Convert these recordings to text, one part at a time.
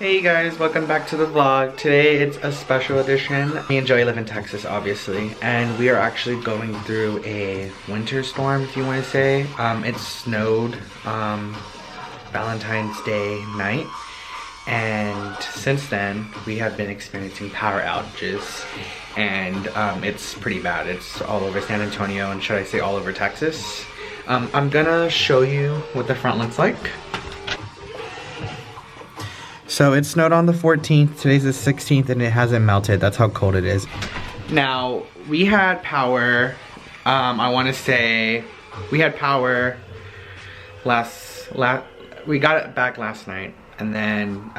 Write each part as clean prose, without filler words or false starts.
Hey guys, welcome back to the vlog. Today it's a special edition. Me and Joey live in Texas, obviously, and we are actually going through a winter storm, if you want to say. It snowed Valentine's Day night, and since then we have been experiencing power outages, and it's pretty bad. It's all over San Antonio, and should I say all over Texas. I'm gonna show you what the front looks like. So it snowed on the 14th, today's the 16th, and it hasn't melted. That's how cold it is. Now, we had power, I want to say, we had power we got it back last night. And then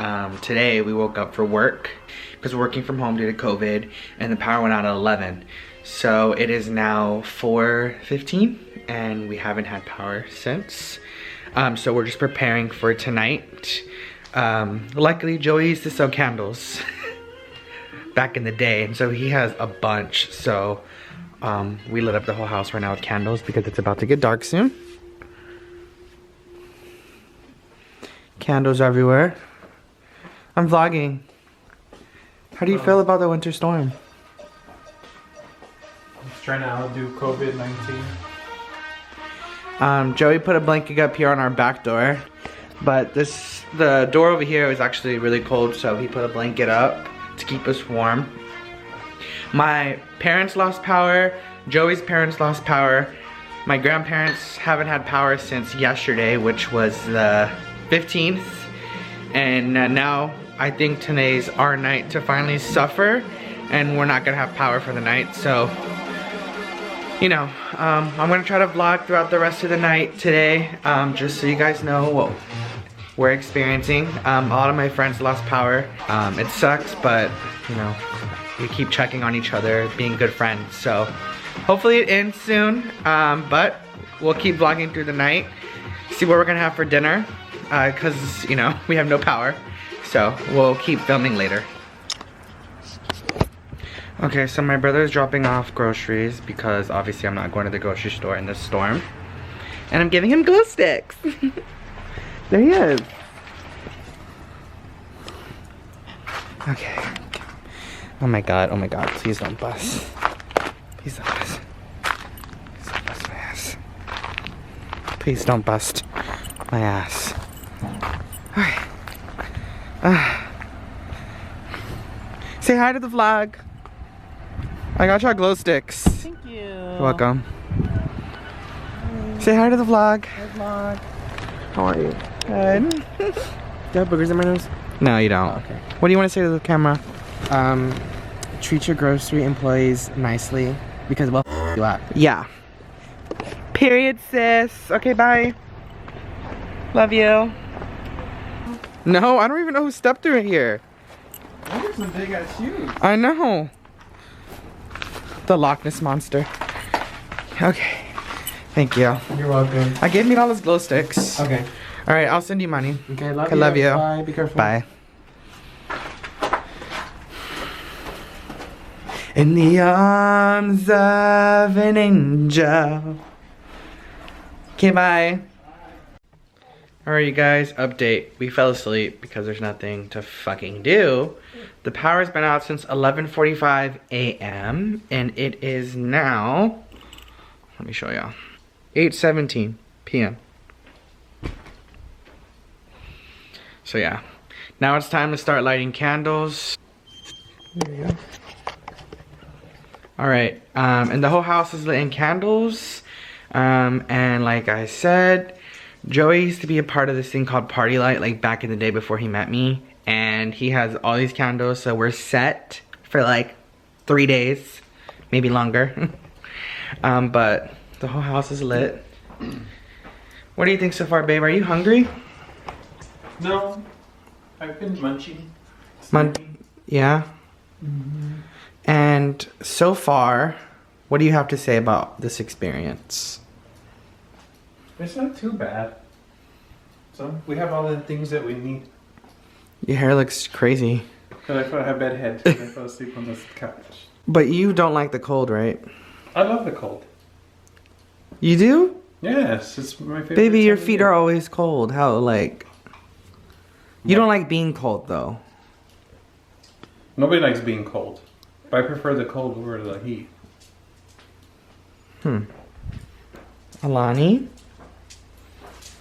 today we woke up for work, because we're working from home due to COVID, and the power went out at 11. So it is now 4:15, and we haven't had power since. So we're just preparing for tonight. Luckily Joey used to sell candles back in the day, and so he has a bunch, so we lit up the whole house right now with candles because it's about to get dark soon. Candles everywhere. I'm vlogging. How do you feel about the winter storm? I'm trying to outdo COVID-19. Joey put a blanket up here on our back door. But the door over here is actually really cold, so he put a blanket up to keep us warm. My parents lost power, Joey's parents lost power. My grandparents haven't had power since yesterday, which was the 15th. And now I think today's our night to finally suffer, and we're not gonna have power for the night. So, you know, I'm gonna try to vlog throughout the rest of the night today, just so you guys know what we're experiencing. A lot of my friends lost power. It sucks, but you know, we keep checking on each other, being good friends. So hopefully it ends soon, but we'll keep vlogging through the night, see what we're gonna have for dinner, because you know, we have no power. So we'll keep filming later. Okay, so my brother's dropping off groceries because obviously I'm not going to the grocery store in this storm. And I'm giving him glow sticks. There he is. Okay. Oh my god, please don't bust. Please don't bust. Please don't bust my ass. Please don't bust my ass. Alright. Say hi to the vlog. I got y'all glow sticks. Thank you. You're welcome. Hi. Say hi to the vlog. Hi vlog. How are you? Good. Do you have boogers in my nose? No, you don't. Oh, okay. What do you want to say to the camera? Treat your grocery employees nicely because we'll you up. Yeah. Period, sis. Okay, bye. Love you. No, I don't even know who stepped through it here. Those are some big ass shoes. I know. The Loch Ness Monster. Okay. Thank you. You're welcome. I gave me all those glow sticks. Okay. All right, I'll send you money. Okay, love I you. love you. Bye. Be careful. Bye. In the arms of an angel. Okay, bye. Alright, you guys, update. We fell asleep because there's nothing to fucking do. The power's been out since 11:45 a.m. and it is now, let me show y'all, 8:17 p.m. So yeah, now it's time to start lighting candles. There we go. Alright, and the whole house is lit in candles. And like I said, Joey used to be a part of this thing called Party Light, like back in the day before he met me. And he has all these candles, so we're set for like 3 days, maybe longer. But the whole house is lit. What do you think so far, babe? Are you hungry? No, I've been munching. Yeah? Mm-hmm. And so far, what do you have to say about this experience? It's not too bad. So we have all the things that we need. Your hair looks crazy. Because I have bad head. I fell asleep on this couch. But you don't like the cold, right? I love the cold. You do? Yes, it's my favorite. Baby, your feet are always cold. How, like... You don't like being cold though. Nobody likes being cold. But I prefer the cold over the heat. Alani?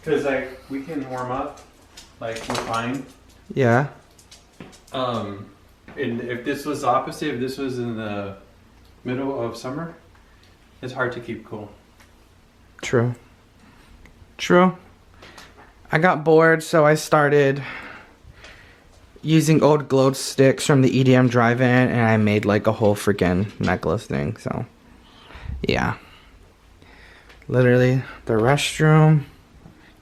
Because like we can warm up, like we're fine. Yeah. And if this was the opposite, if this was in the middle of summer, it's hard to keep cool. True. True. I got bored, so I started using old glow sticks from the EDM drive-in, and I made like a whole freaking necklace thing, so yeah. Literally, the restroom,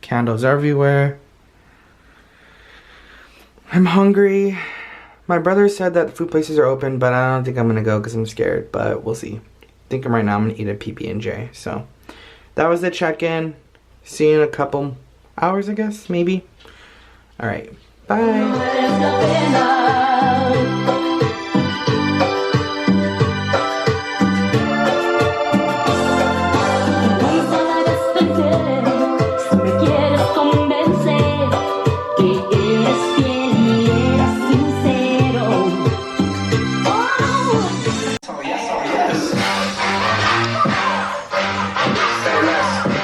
candles everywhere. I'm hungry. My brother said that food places are open, but I don't think I'm gonna go because I'm scared, but we'll see. Thinking right now I'm gonna eat a PB&J, so that was the check-in. See you in a couple hours, I guess, maybe. All right, bye.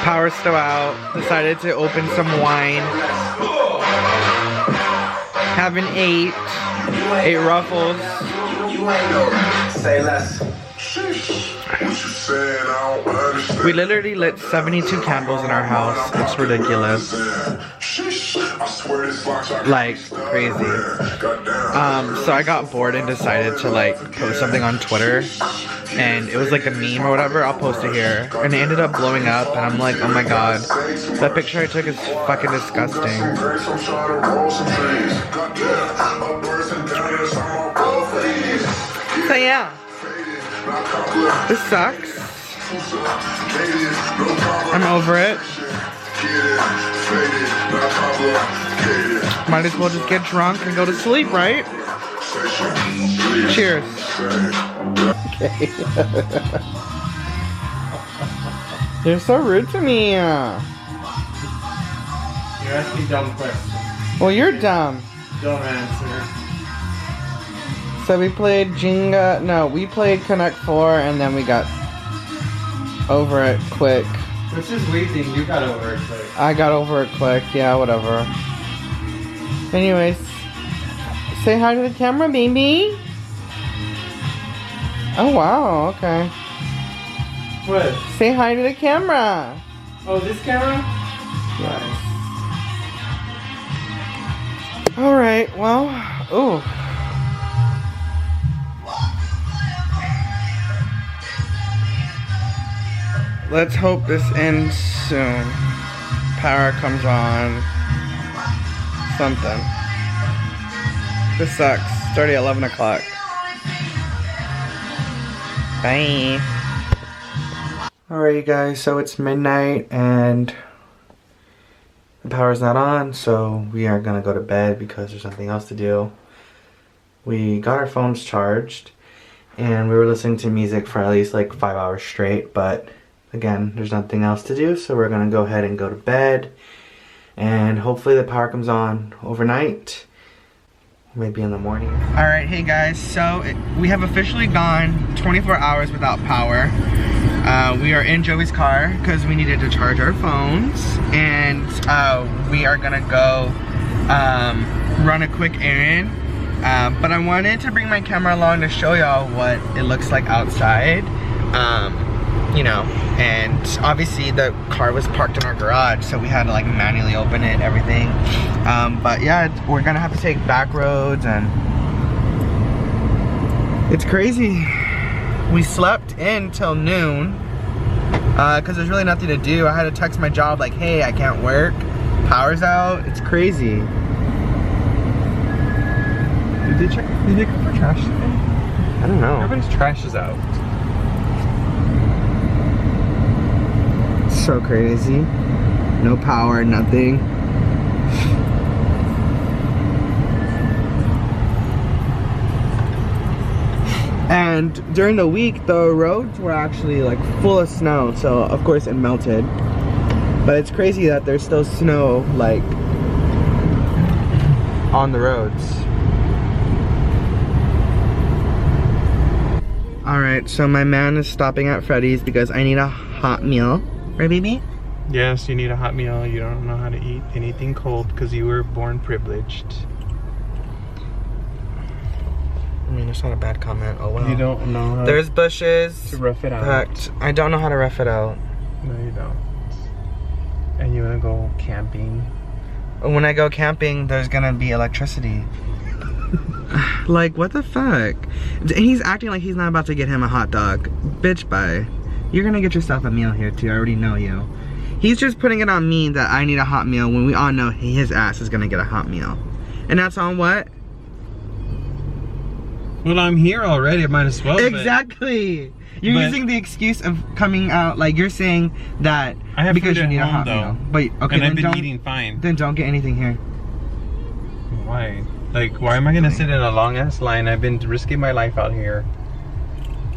Power's still out. Decided to open some wine. Haven't ate Ruffles. Say less. We literally lit 72 candles in our house. It's ridiculous. Like crazy. So I got bored and decided to like post something on Twitter. And it was like a meme or whatever. I'll post it here. And it ended up blowing up. And I'm like, oh my god. That picture I took is fucking disgusting. So yeah. This sucks. I'm over it. Might as well just get drunk and go to sleep, right? Cheers. Okay. You're so rude to me. You're asking dumb questions. Well, you're dumb. Don't answer. So we played Jenga. No, we played Connect 4 and then we got over it quick. Which is waiting. You got over it quick. I got over it quick. Yeah, whatever. Anyways, say hi to the camera, baby. Oh, wow. Okay. What? Say hi to the camera. Oh, this camera? Yes. Alright, well, ooh. Let's hope this ends soon. Power comes on. Something. This sucks. It's already 11 o'clock. Bye. Alright, you guys, so it's midnight and the power's not on, so we are gonna go to bed because there's nothing else to do. We got our phones charged and we were listening to music for at least like 5 hours straight, but again, there's nothing else to do, so we're gonna go ahead and go to bed and hopefully the power comes on overnight, maybe in the morning. Alright, hey guys, so we have officially gone 24 hours without power. We are in Joey's car because we needed to charge our phones, and we are gonna go run a quick errand. But I wanted to bring my camera along to show y'all what it looks like outside. You know, and obviously the car was parked in our garage, so we had to like manually open it and everything. But yeah, we're gonna have to take back roads, and it's crazy. We slept in till noon because there's really nothing to do. I had to text my job like, hey, I can't work, power's out. It's crazy. Did they come for trash today? I don't know. Everybody's trash is out. So crazy. No power, nothing. And during the week, the roads were actually like full of snow, so of course it melted. But it's crazy that there's still snow like on the roads. Alright, so my man is stopping at Freddy's because I need a hot meal. Right, baby? Yes, you need a hot meal. You don't know how to eat anything cold because you were born privileged. I mean, it's not a bad comment. Oh, well. You don't know how There's bushes. to rough it out. But I don't know how to rough it out. No, you don't. And you want to go camping. When I go camping, there's gonna be electricity. Like, what the fuck? He's acting like he's not about to get him a hot dog. Bitch, bye. You're gonna get yourself a meal here too. I already know you. He's just putting it on me that I need a hot meal when we all know his ass is gonna get a hot meal. And that's on what? Well, I'm here already. I might as well. Exactly. You're using the excuse of coming out, like you're saying that I have because food you at need a home, hot though. meal. But okay, And then I've been don't, eating fine. then don't get anything here. Why? Like, why am I gonna sit in a long ass line? I've been risking my life out here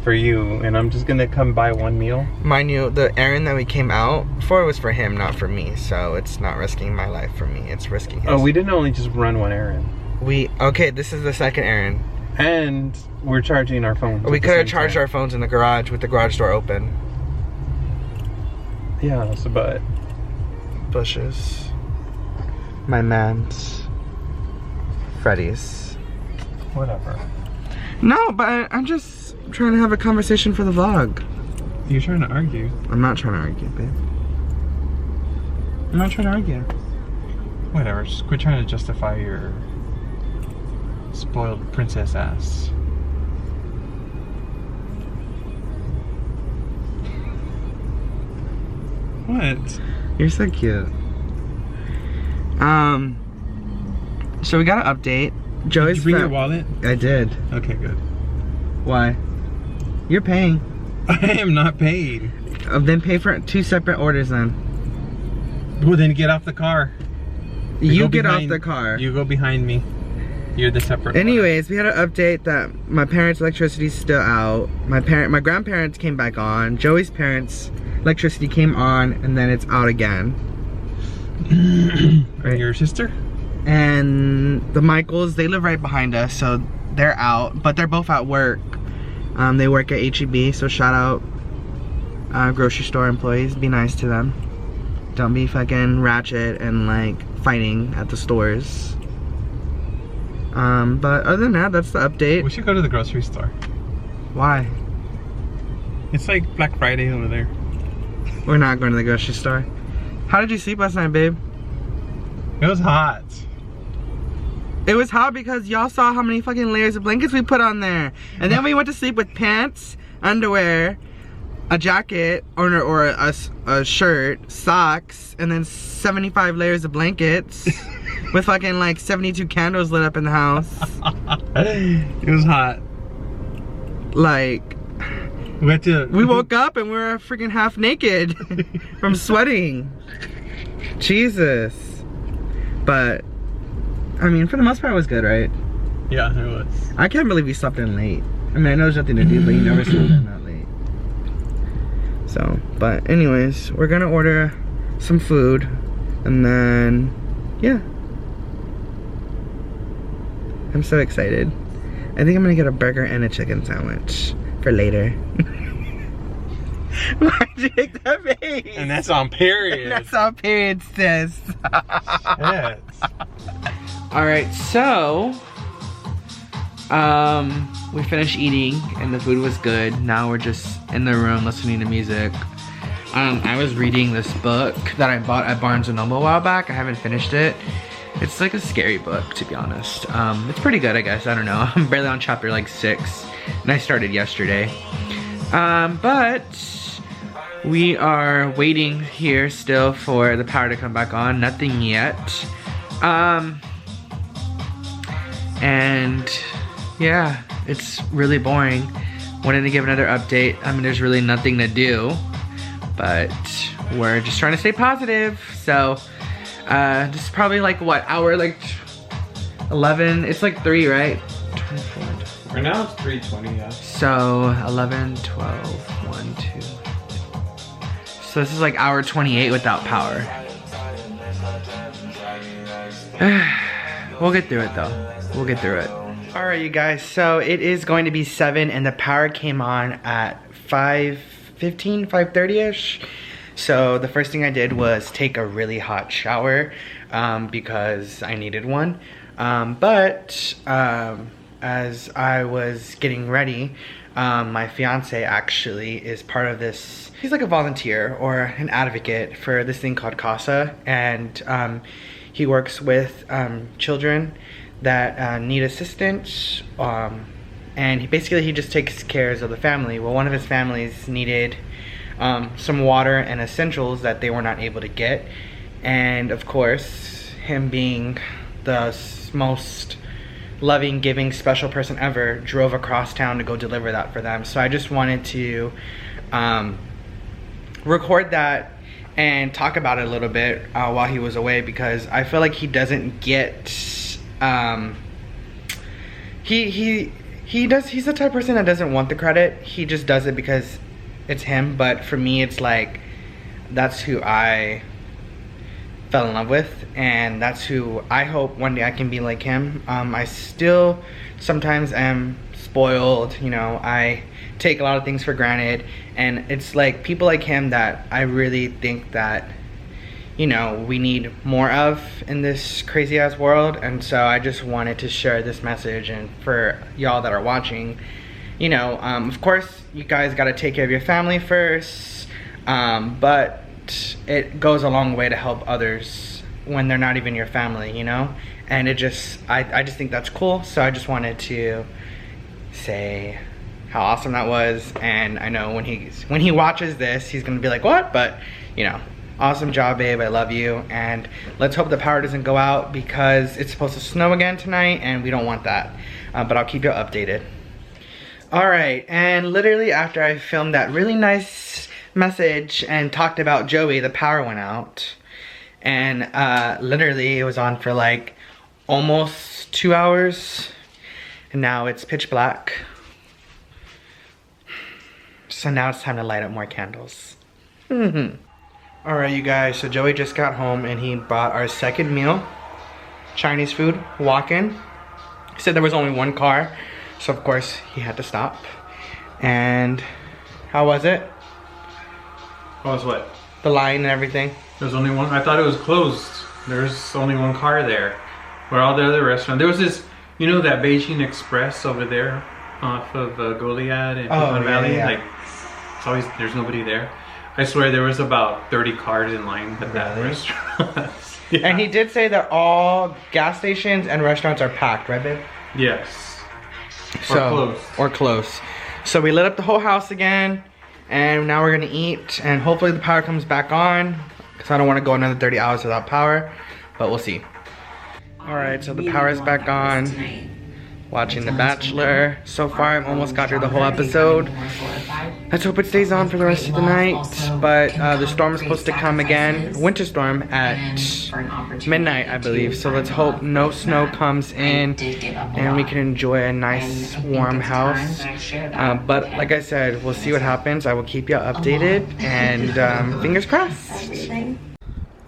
for you, and I'm just gonna come buy one meal. Mind you, the errand that we came out for was for him, not for me. So it's not risking my life for me. It's risking his. Oh, we didn't only just run one errand. Okay, this is the second errand. And we're charging our phones. We could have charged our phones in the garage with the garage door open. Yeah, so but Bushes. My man's. Freddy's. whatever. No, but I'm just trying to have a conversation for the vlog. You're trying to argue. I'm not trying to argue, babe. I'm not trying to argue. Whatever. Just quit trying to justify your spoiled princess ass. What? You're so cute. So we got an update. Joey's Did you bring your wallet? I did. Okay, good. Why? You're paying. I am not paid. Then pay for 2 separate orders then. Well, then get off the car. You Go get off behind- the car. You go behind me. You're the separate. Anyways, we had an update that my parents' electricity's still out. My grandparents came back on. Joey's parents' electricity came on, and then it's out again. Right. Your sister? And the Michaels, they live right behind us, so they're out, but they're both at work. They work at HEB, so shout out grocery store employees. Be nice to them. Don't be fucking ratchet and like fighting at the stores. But other than that, that's the update. We should go to the grocery store. Why? It's like Black Friday over there. We're not going to the grocery store. How did you sleep last night, babe? It was hot. It was hot because y'all saw how many fucking layers of blankets we put on there. And then we went to sleep with pants, underwear, a jacket, or a shirt, socks, and then 75 layers of blankets. With fucking like 72 candles lit up in the house. It was hot. Like, we woke up and we were freaking half naked from sweating. Jesus. But, I mean, for the most part it was good, right? Yeah, it was. I can't believe you slept in late. I mean, I know there's nothing to do, but you never slept in that late. So, but anyways, we're gonna order some food and then, yeah. I'm so excited. I think I'm gonna get a burger and a chicken sandwich for later. Why'd you make that face? And that's on period. That's on period, sis. Yes. Alright, so we finished eating and the food was good. Now we're just in the room listening to music. I was reading this book that I bought at Barnes & Noble a while back. I haven't finished it. It's like a scary book, to be honest. It's pretty good, I guess. I don't know. I'm barely on chapter like 6 and I started yesterday. But we are waiting here still for the power to come back on. Nothing yet. And yeah, it's really boring. Wanted to give another update. I mean, there's really nothing to do, but we're just trying to stay positive. So this is probably like what, hour like 11? It's like 3, right? 24. Right now it's 3:20, yeah. So 11, 12, 1, 2. So this is like hour 28 without power. We'll get through it though. We'll get through it. Alright you guys, so it is going to be 7 and the power came on at 5:15, 5:30ish. So the first thing I did was take a really hot shower because I needed one. But as I was getting ready, my fiance actually is part of this. He's like a volunteer or an advocate for this thing called CASA, and he works with children that need assistance, and he just takes care of the family. Well, one of his families needed some water and essentials that they were not able to get, and of course, him being the most loving, giving, special person ever, drove across town to go deliver that for them. So I just wanted to record that and talk about it a little bit while he was away, because I feel like he doesn't get he's the type of person that doesn't want the credit. He just does it because it's him. But for me, it's like that's who I fell in love with, and that's who I hope one day I can be like him. I still sometimes am spoiled, you know, I take a lot of things for granted, and it's like people like him that I really think that, you know, we need more of in this crazy ass world. And so I just wanted to share this message, and for y'all that are watching, you know, of course you guys got to take care of your family first, but it goes a long way to help others when they're not even your family, you know. And it just I just think that's cool. So I just wanted to say how awesome that was. And I know when he watches this, he's gonna be like, what? But you know, awesome job, babe, I love you. And let's hope the power doesn't go out, because it's supposed to snow again tonight and we don't want that. But I'll keep you updated. Alright, and literally after I filmed that really nice message and talked about Joey, the power went out. And literally it was on for like almost 2 hours, and now it's pitch black. So now it's time to light up more candles. Alright you guys, so Joey just got home and he bought our second meal, Chinese food, walk-in. He said there was only one car, so of course he had to stop. And how was it? Oh, it's what? The line and everything? There's only one. I thought it was closed. There's only one car there. Where all the other restaurants. There was this, you know, that Beijing Express over there off of Goliad and Piedmont Valley. Yeah. Like, it's always, there's nobody there. I swear there was about 30 cars in line at that restaurant. Yeah. And he did say that all gas stations and restaurants are packed, right, babe? Yes. So, or closed. Or close. So we lit up the whole house again, and now we're gonna eat, and hopefully the power comes back on, because I don't want to go another 30 hours without power, but we'll see. Alright, so the power is back on. Watching The Bachelor. So far, I've almost got through the whole episode. Let's hope it stays on for the rest of the night. But the storm is supposed to come again. Winter storm at midnight, I believe. So let's hope no snow comes in and we can enjoy a nice warm house. But like I said, we'll see what happens. I will keep you updated, and fingers crossed.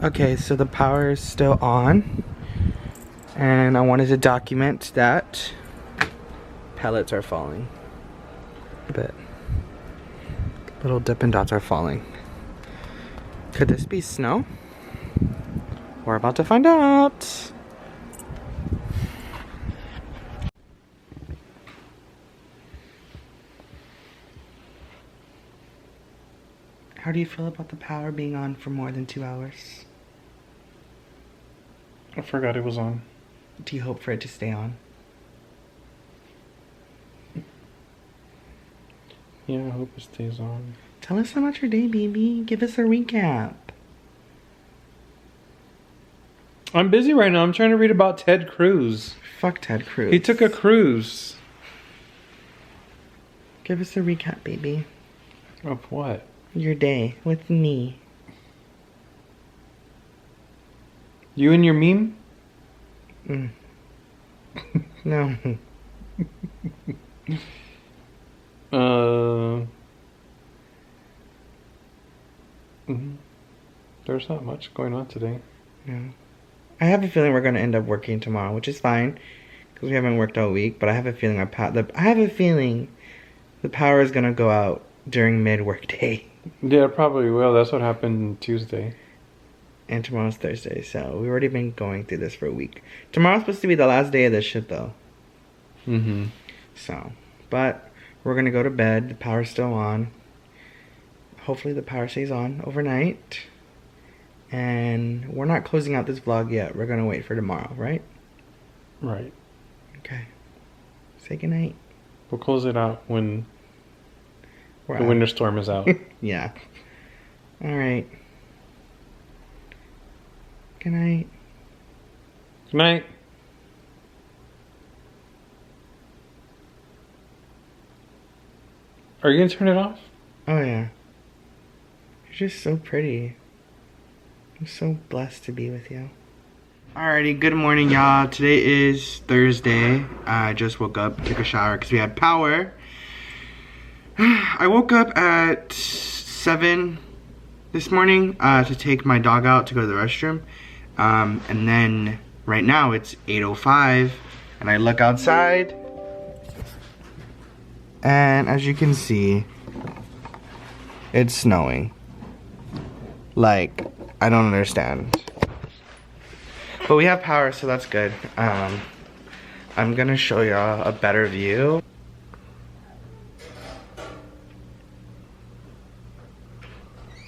Okay, so the power is still on, and I wanted to document that pellets are falling a bit. Little Dippin' Dots are falling. Could this be snow? We're about to find out. How do you feel about the power being on for more than 2 hours? I forgot it was on. Do you hope for it to stay on? Yeah, I hope it stays on. Tell us about your day, baby. Give us a recap. I'm busy right now. I'm trying to read about Ted Cruz. Fuck Ted Cruz. He took a cruise. Give us a recap, baby. Of what? Your day with me. You and your meme? No. There's not much going on today. No. I have a feeling we're gonna end up working tomorrow, which is fine because we haven't worked all week. But I have a feeling the power is gonna go out during mid-work day. Yeah, it probably will. That's what happened Tuesday. And tomorrow's Thursday, so we've already been going through this for a week. Tomorrow's supposed to be the last day of this shit, though. Mm-hmm. So, but we're gonna go to bed. The power's still on. Hopefully the power stays on overnight. And we're not closing out this vlog yet. We're gonna wait for tomorrow, right? Right. Okay. Say goodnight. We'll close it out when We're the out. winter storm is out. Yeah. Alright. Good night. Good night. Are you gonna turn it off? Oh yeah. You're just so pretty. I'm so blessed to be with you. Alrighty, good morning y'all. Today is Thursday. I just woke up, took a shower because we had power. I woke up at 7 this morning to take my dog out to go to the restroom. And then right now it's 8:05 and I look outside. And as you can see, it's snowing. Like, I don't understand. But we have power, so that's good. I'm gonna show y'all a better view.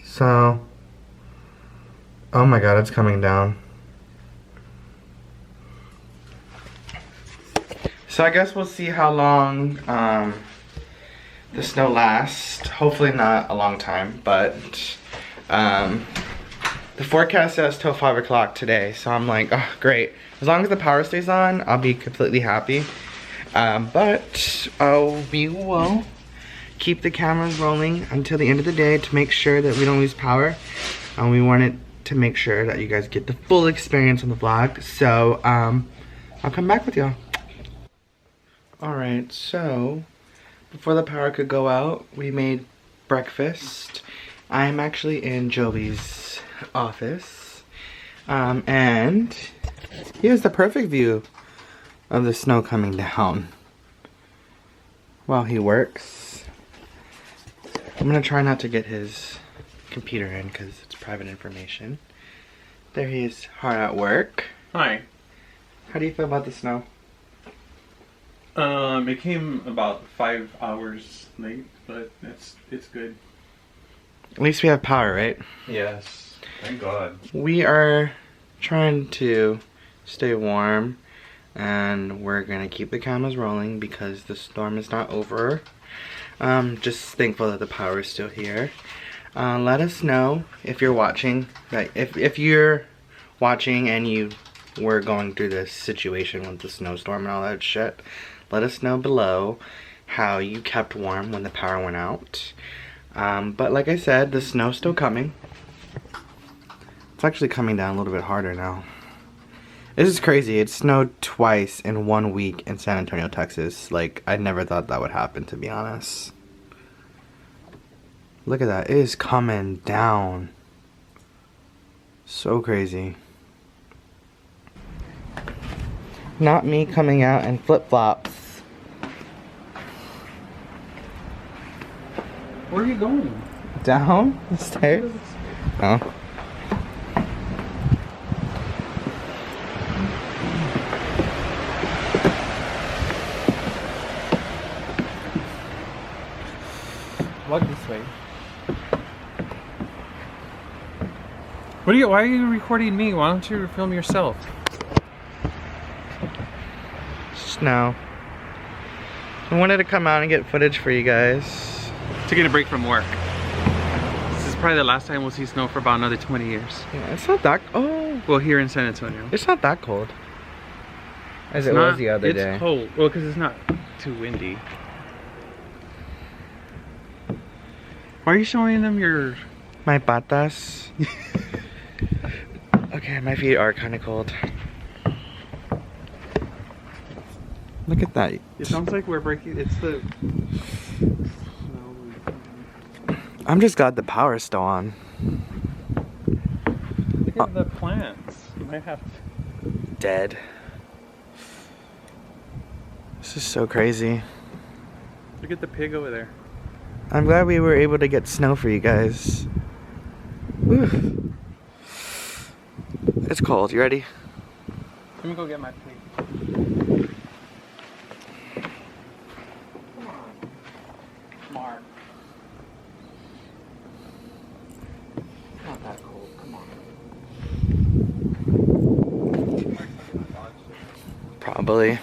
So, oh my god, it's coming down. So I guess we'll see how long the snow lasts. Hopefully not a long time, but the forecast says till 5 o'clock today. So I'm like, oh great. As long as the power stays on, I'll be completely happy. But we will keep the cameras rolling until the end of the day to make sure that we don't lose power. We wanted to make sure that you guys get the full experience on the vlog. So I'll come back with y'all. Alright, so before the power could go out, we made breakfast. I'm actually in Joey's office. And here's the perfect view of the snow coming down while he works. I'm gonna try not to get his computer in because it's private information. There he is, hard at work. Hi. How do you feel about the snow? It came about 5 hours late, but it's good. At least we have power, right? Yes. Thank God. We are trying to stay warm and we're gonna keep the cameras rolling because the storm is not over. Just thankful that the power is still here. Let us know if you're watching. Like if you're watching and you were going through this situation with the snowstorm and all that shit, let us know below how you kept warm when the power went out. But like I said, the snow's still coming. It's actually coming down a little bit harder now. This is crazy. It snowed twice in 1 week in San Antonio, Texas. Like, I never thought that would happen, to be honest. Look at that. It is coming down. So crazy. Not me coming out in flip-flops. Where are you going? Down the stairs? Oh. Walk this way. Why are you recording me? Why don't you film yourself? Snow. I wanted to come out and get footage for you guys. Taking a break from work. This is probably the last time we'll see snow for about another 20 years. Yeah, it's not that. Oh, Well, here in San Antonio. it's not that cold. As It's it not- was the other day. It's cold. Well, because it's not too windy. Why are you showing them your... My patas. Okay, my feet are kind of cold. Look at that. It sounds like we're breaking... It's the... I'm just glad the power's still on. Look at the plants. You might have to... dead. This is so crazy. Look at the pig over there. I'm glad we were able to get snow for you guys. Whew. It's cold. You ready? Let me go get my pig. Come on. Mark. Not that cold. Come on. Probably.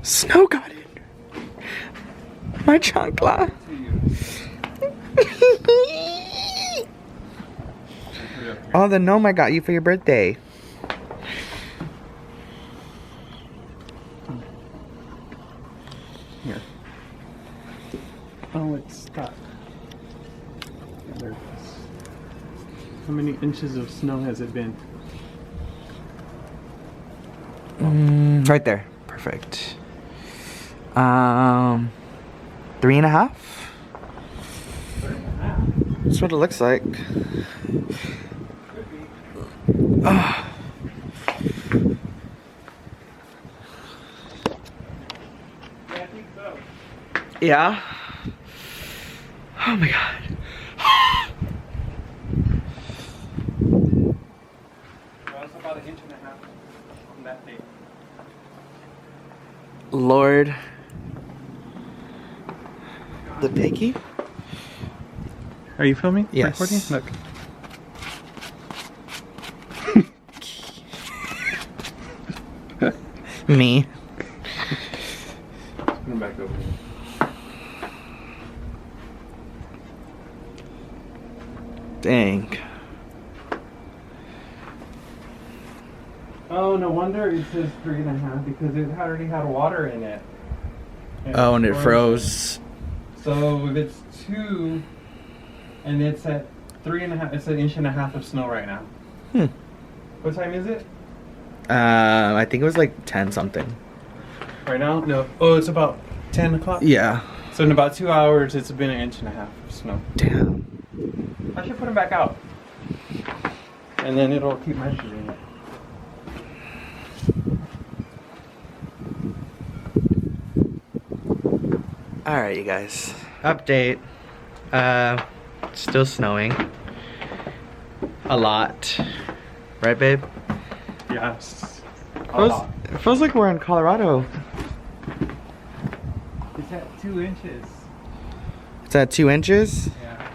Snow got in. My chancla. Oh, the gnome I got you for your birthday. Here. Oh, it's stuck. There it is. How many inches of snow has it been? Right there. Perfect. 3.5. That's what it looks like. Ah. Yeah, I think so. Yeah. Oh my god. Well, it's about 1.5 inches on that day. Lord. The piggy? Are you filming? Yes. Recording? Look. Me. Put him back over here. Dang. Oh, no wonder it says 3.5 because it already had water in it. Oh, and it froze. So if it's 2 and it's at 3.5, it's 1.5 inches of snow right now. Hmm. What time is it? I think it was like 10 something. Right now? No. Oh, it's about 10 o'clock? Yeah. So in about 2 hours, it's been 1.5 inches of snow. Damn. I should put them back out. And then it'll keep measuring it. Alright, you guys. Update. Still snowing. A lot. Right, babe? Yes. It feels like we're in Colorado. It's at 2 inches. It's at 2 inches? Yeah.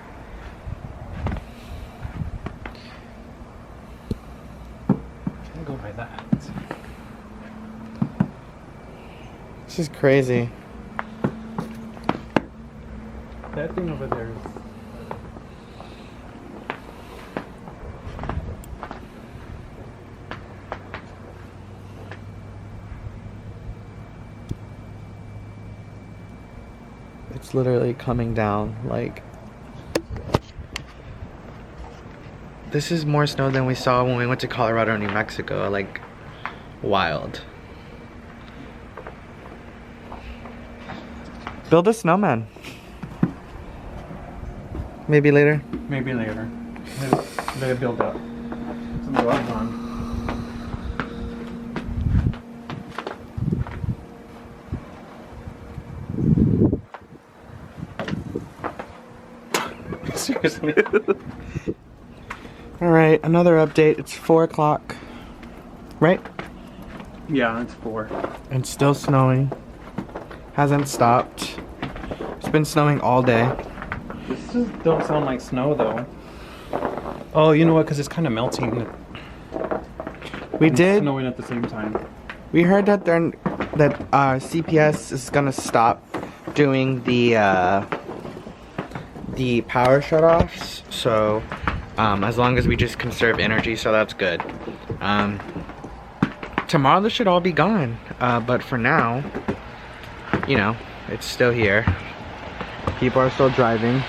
I'll go by that. This is crazy. That thing over there is... It's literally coming down, like... This is more snow than we saw when we went to Colorado and New Mexico, like... Wild. Build a snowman. Maybe later. Maybe later. Let it build up. Some gloves on. Seriously. Alright, another update. It's 4 o'clock. Right? Yeah, it's 4. And still snowing. Hasn't stopped. It's been snowing all day. This just don't sound like snow though. Oh, you know what? Because it's kind of melting. We and did. snowing at the same time. We heard that CPS is gonna stop doing the power shutoffs. So as long as we just conserve energy, so that's good. Tomorrow this should all be gone. But for now, you know, it's still here. People are still driving.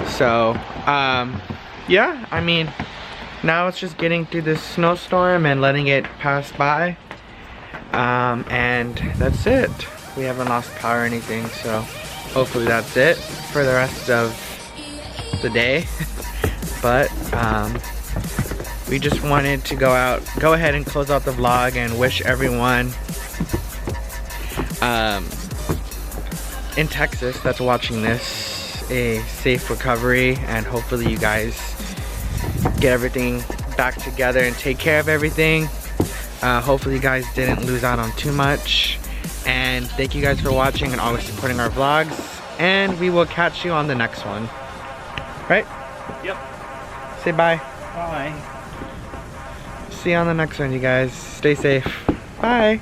So, yeah, I mean, now it's just getting through this snowstorm and letting it pass by. And that's it. We haven't lost power or anything, so hopefully that's it for the rest of the day. But we just wanted to go ahead and close out the vlog and wish everyone in Texas that's watching this a safe recovery, and hopefully you guys get everything back together and take care of everything. Hopefully you guys didn't lose out on too much, and thank you guys for watching and always supporting our vlogs, and we will catch you on the next one. Right? Yep. Say bye. Bye. See you on the next one, you guys. Stay safe. Bye.